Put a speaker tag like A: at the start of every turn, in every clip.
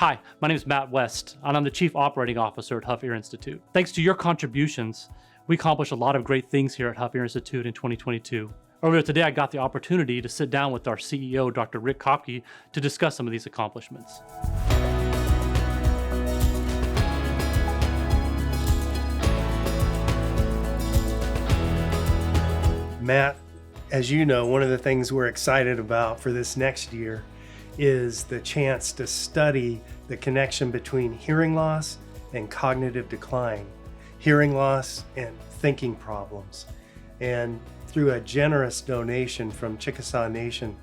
A: Hi, my name is Matt West, and I'm the Chief Operating Officer at Hough Ear Institute. Thanks to your contributions, we accomplished a lot of great things here at Hough Ear Institute in 2022. Earlier today, I got the opportunity to sit down with our CEO, Dr. Rick Kopke, to discuss some of these accomplishments.
B: Matt, as you know, one of the things we're excited about for this next year is the chance to study the connection between hearing loss and cognitive decline, hearing loss and thinking problems. And through a generous donation from Chickasaw Nation,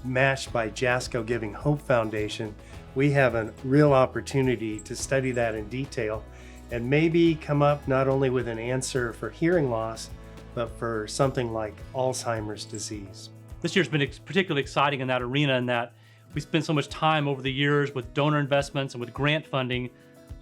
B: matched by JASCO Giving Hope Foundation, we have a real opportunity to study that in detail and maybe come up not only with an answer for hearing loss, but for something like Alzheimer's disease.
A: This year's been particularly exciting in that arena in that we spent so much time over the years with donor investments and with grant funding,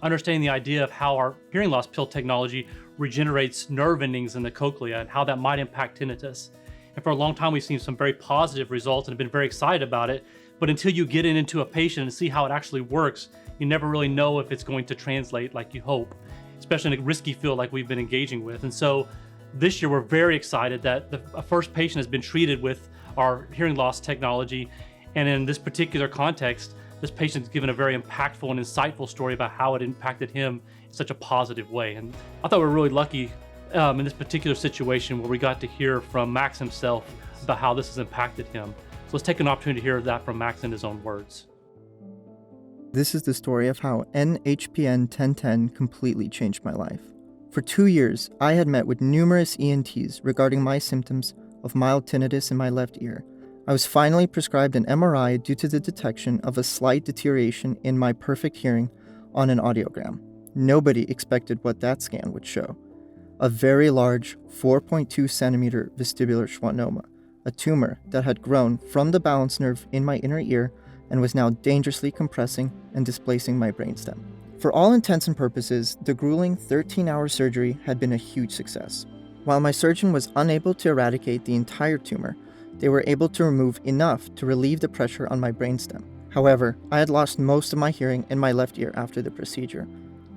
A: understanding the idea of how our hearing loss pill technology regenerates nerve endings in the cochlea and how that might impact tinnitus. And for a long time, we've seen some very positive results and have been very excited about it. But until you get it into a patient and see how it actually works, you never really know if it's going to translate like you hope, especially in a risky field like we've been engaging with. And so this year, we're very excited that the first patient has been treated with our hearing loss technology. And in this particular context, this patient's given a very impactful and insightful story about how it impacted him in such a positive way. And I thought we were really lucky in this particular situation where we got to hear from Max himself about how this has impacted him. So let's take an opportunity to hear that from Max in his own words.
C: This is the story of how NHPN 1010 completely changed my life. For 2 years, I had met with numerous ENTs regarding my symptoms of mild tinnitus in my left ear. I was finally prescribed an MRI due to the detection of a slight deterioration in my perfect hearing on an audiogram. Nobody expected what that scan would show. A very large 4.2 centimeter vestibular schwannoma, a tumor that had grown from the balance nerve in my inner ear and was now dangerously compressing and displacing my brainstem. For all intents and purposes, the grueling 13-hour surgery had been a huge success. While my surgeon was unable to eradicate the entire tumor, they were able to remove enough to relieve the pressure on my brainstem. However, I had lost most of my hearing in my left ear after the procedure.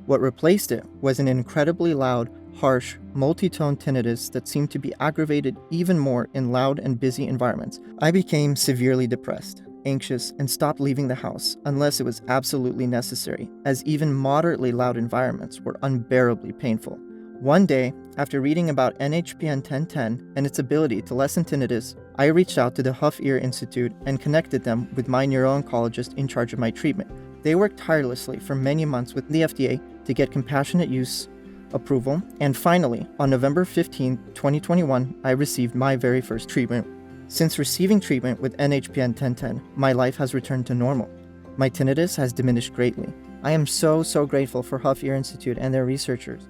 C: What replaced it was an incredibly loud, harsh, multi-tone tinnitus that seemed to be aggravated even more in loud and busy environments. I became severely depressed, anxious, and stopped leaving the house unless it was absolutely necessary, as even moderately loud environments were unbearably painful. One day, after reading about NHPN 1010 and its ability to lessen tinnitus, I reached out to the Hough Ear Institute and connected them with my neuro-oncologist in charge of my treatment. They worked tirelessly for many months with the FDA to get compassionate use approval, and finally, on November 15, 2021, I received my very first treatment. Since receiving treatment with NHPN 1010, my life has returned to normal. My tinnitus has diminished greatly. I am so grateful for Hough Ear Institute and their researchers.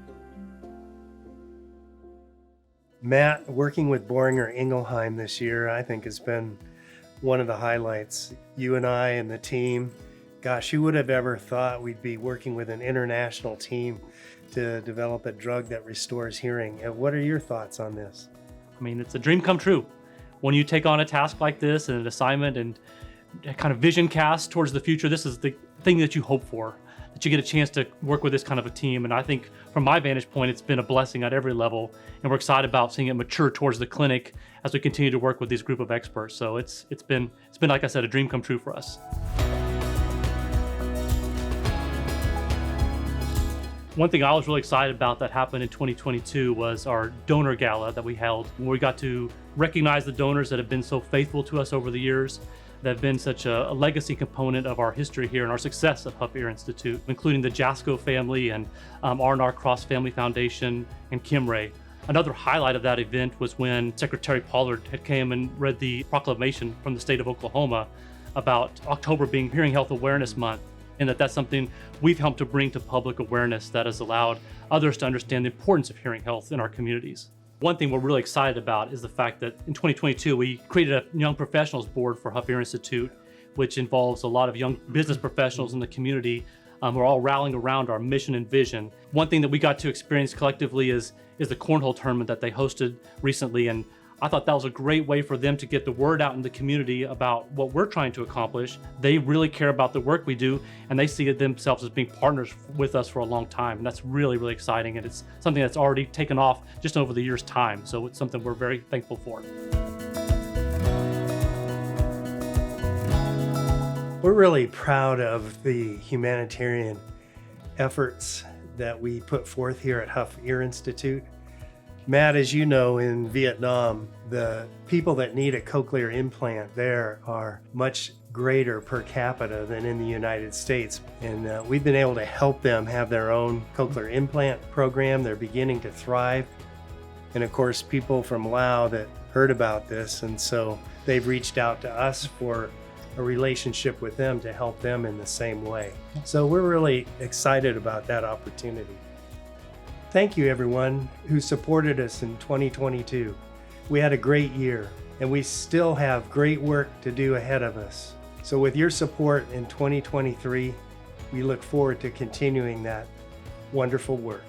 B: Matt, working with Boehringer Ingelheim this year, I think has been one of the highlights. You and I and the team, gosh, who would have ever thought we'd be working with an international team to develop a drug that restores hearing? What are your thoughts on this?
A: I mean, it's a dream come true. When you take on a task like this and an assignment and a kind of vision cast towards the future, this is the thing that you hope for, that you get a chance to work with this kind of a team. And I think from my vantage point, it's been a blessing at every level. And we're excited about seeing it mature towards the clinic as we continue to work with this group of experts. So it's been, like I said, a dream come true for us. One thing I was really excited about that happened in 2022 was our donor gala that we held, where we got to recognize the donors that have been so faithful to us over the years, that have been such a legacy component of our history here and our success at Hough Ear Institute, including the JASCO family and R&R Cross Family Foundation and Kimray. Another highlight of that event was when Secretary Pollard had came and read the proclamation from the state of Oklahoma about October being Hearing Health Awareness Month, and that's something we've helped to bring to public awareness that has allowed others to understand the importance of hearing health in our communities. One thing we're really excited about is the fact that in 2022, we created a Young Professionals Board for Hough Ear Institute, which involves a lot of young business professionals in the community who are all rallying around our mission and vision. One thing that we got to experience collectively is the cornhole tournament that they hosted recently, and I thought that was a great way for them to get the word out in the community about what we're trying to accomplish. They really care about the work we do, and they see themselves as being partners with us for a long time. And that's really, really exciting. And it's something that's already taken off just over the year's time. So it's something we're very thankful for.
B: We're really proud of the humanitarian efforts that we put forth here at Hough Ear Institute. Matt, as you know, in Vietnam, the people that need a cochlear implant there are much greater per capita than in the United States. And we've been able to help them have their own cochlear implant program. They're beginning to thrive. And of course, people from Laos that heard about this, and so they've reached out to us for a relationship with them to help them in the same way. So we're really excited about that opportunity. Thank you, everyone who supported us in 2022. We had a great year, and we still have great work to do ahead of us. So with your support in 2023, we look forward to continuing that wonderful work.